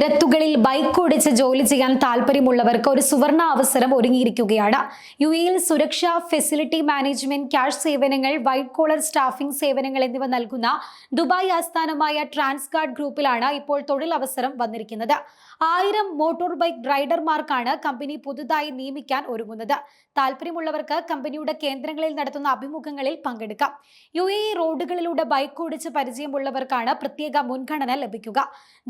നിരത്തുകളിൽ bike ഓടിച്ച് ജോലി ചെയ്യാൻ താല്പര്യമുള്ളവർക്ക് ഒരു സുവർണ അവസരം ഒരുങ്ങിയിരിക്കുകയാണ്. യുഎഇയിൽ സുരക്ഷ, ഫെസിലിറ്റി മാനേജ്മെന്റ്, ക്യാഷ് സേവനങ്ങൾ, വൈറ്റ് കോളർ സ്റ്റാഫിംഗ് സേവനങ്ങൾ എന്നിവ നൽകുന്ന ദുബായ് ആസ്ഥാനമായ ട്രാൻസ്ഗാർഡ് ഗ്രൂപ്പിലാണ് ഇപ്പോൾ തൊഴിലവസരം വന്നിരിക്കുന്നത്. 1000 മോട്ടോർ ബൈക്ക് റൈഡർമാർക്കാണ് കമ്പനി പുതുതായി നിയമിക്കാൻ ഒരുങ്ങുന്നത്. താല്പര്യമുള്ളവർക്ക് കമ്പനിയുടെ കേന്ദ്രങ്ങളിൽ നടത്തുന്ന അഭിമുഖങ്ങളിൽ പങ്കെടുക്കാം. യുഎഇ റോഡുകളിലൂടെ ബൈക്ക് ഓടിച്ച് പരിചയമുള്ളവർക്കാണ് പ്രത്യേക മുൻഗണന ലഭിക്കുക.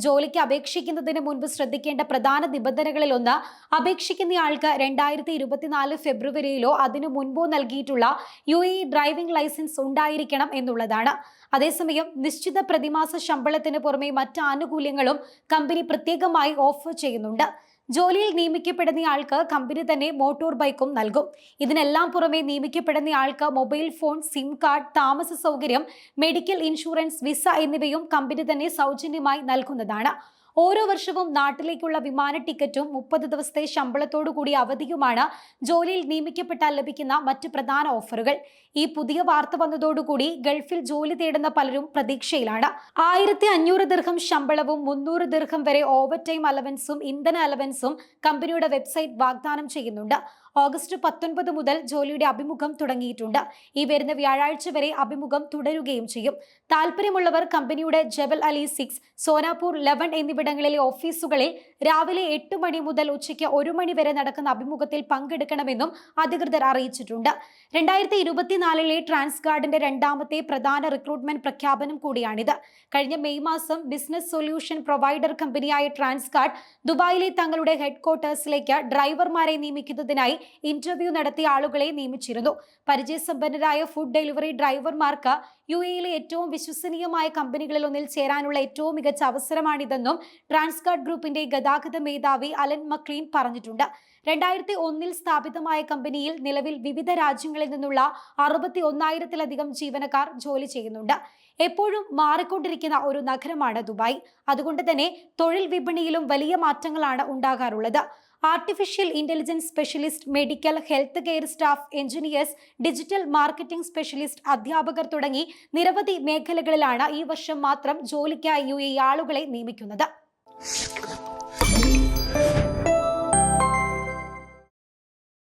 ജോലിക്ക് അപേക്ഷിക്കുന്നതിന് മുൻപ് ശ്രദ്ധിക്കേണ്ട പ്രധാന നിബന്ധനകളിൽ ഒന്ന്, അപേക്ഷിക്കുന്നയാൾക്ക് 2024 ഫെബ്രുവരിയിലോ അതിനു മുൻപോ നൽകിയിട്ടുള്ള യുഎഇ ഡ്രൈവിംഗ് ലൈസൻസ് ഉണ്ടായിരിക്കണം എന്നുള്ളതാണ്. അതേസമയം നിശ്ചിത പ്രതിമാസ ശമ്പളത്തിന് പുറമെ മറ്റ് ആനുകൂല്യങ്ങളും കമ്പനി പ്രത്യേകമായി ഓഫർ ചെയ്യുന്നുണ്ട്. ജോലിയിൽ നിയമിക്കപ്പെടുന്നയാൾക്ക് കമ്പനി തന്നെ മോട്ടോർ ബൈക്കും നൽകും. ഇതിനെല്ലാം പുറമെ നിയമിക്കപ്പെടുന്നയാൾക്ക് മൊബൈൽ ഫോൺ, സിം കാർഡ്, താമസ സൗകര്യം, മെഡിക്കൽ ഇൻഷുറൻസ്, വിസ എന്നിവയും കമ്പനി തന്നെ സൗജന്യമായി നൽകുന്നതാണ്. ഓരോ വർഷവും നാട്ടിലേക്കുള്ള വിമാന ടിക്കറ്റും 30 ദിവസത്തെ ശമ്പളത്തോടു കൂടി അവധിയുമാണ് ജോലിയിൽ നിയമിക്കപ്പെട്ടാൽ ലഭിക്കുന്ന മറ്റ് പ്രധാന ഓഫറുകൾ. ഈ പുതിയ വാർത്ത വന്നതോടുകൂടി ഗൾഫിൽ ജോലി തേടുന്ന പലരും പ്രതീക്ഷയിലാണ്. 1500 ദിർഹം ശമ്പളവും 300 ദിർഹം വരെ ഓവർ ടൈം അലവൻസും ഇന്ധന അലവൻസും കമ്പനിയുടെ വെബ്സൈറ്റ് വാഗ്ദാനം ചെയ്യുന്നുണ്ട്. ഓഗസ്റ്റ് 19 മുതൽ ജോലിയുടെ അഭിമുഖം തുടങ്ങിയിട്ടുണ്ട്. ഈ വരുന്ന വ്യാഴാഴ്ച വരെ അഭിമുഖം തുടരുകയും ചെയ്യും. താല്പര്യമുള്ളവർ കമ്പനിയുടെ ജബൽ അലി 6, സോനാപൂർ 11 എന്നിവിടങ്ങളിലെ ഓഫീസുകളിൽ രാവിലെ 8 മണി മുതൽ ഉച്ചയ്ക്ക് 1 മണി വരെ നടക്കുന്ന അഭിമുഖത്തിൽ പങ്കെടുക്കണമെന്നും അധികൃതർ അറിയിച്ചിട്ടുണ്ട്. 2024 ട്രാൻസ്ഗാർഡിന്റെ രണ്ടാമത്തെ പ്രധാന റിക്രൂട്ട്മെന്റ് പ്രഖ്യാപനം കൂടിയാണിത്. കഴിഞ്ഞ മെയ് മാസം ബിസിനസ് സൊല്യൂഷൻ പ്രൊവൈഡർ കമ്പനിയായ ട്രാൻസ്ഗാർഡ് ദുബായിലെ തങ്ങളുടെ ഹെഡ്ക്വാർട്ടേഴ്സിലേക്ക് ഡ്രൈവർമാരെ നിയമിക്കുന്നതിനായി ഇന്റർവ്യൂ നടത്തിയ ആളുകളെ നിയമിച്ചിരുന്നു. പരിചയസമ്പന്നരായ ഫുഡ് ഡെലിവറി ഡ്രൈവർമാർക്ക് യുഎഇയിലെ ഏറ്റവും വിശ്വസനീയമായ കമ്പനികളിൽ ഒന്നിൽ ചേരാനുള്ള ഏറ്റവും മികച്ച അവസരമാണിതെന്നും ട്രാൻസ്ഗാർഡ് ഗ്രൂപ്പിന്റെ ഗതാഗത മേധാവി അലൻ മക്ലീൻ പറഞ്ഞിട്ടുണ്ട്. 2001 സ്ഥാപിതമായ കമ്പനിയിൽ നിലവിൽ വിവിധ രാജ്യങ്ങളിൽ നിന്നുള്ള 61,000-ലധികം ജീവനക്കാർ ജോലി ചെയ്യുന്നുണ്ട്. എപ്പോഴും മാറിക്കൊണ്ടിരിക്കുന്ന ഒരു നഗരമാണ് ദുബായ്. അതുകൊണ്ട് തന്നെ തൊഴിൽ വിപണിയിലും വലിയ മാറ്റങ്ങളാണ് ഉണ്ടാകാറുള്ളത്. Artificial intelligence specialist, medical, health care staff, engineers, digital marketing specialist, അധ്യാപകർ തുടങ്ങി നിരവധി മേഖലകളിലാണ് ഈ വർഷം മാത്രം ജോലിക്കായി യുഎഇ ആളുകളെ നിയമിക്കുന്നത്.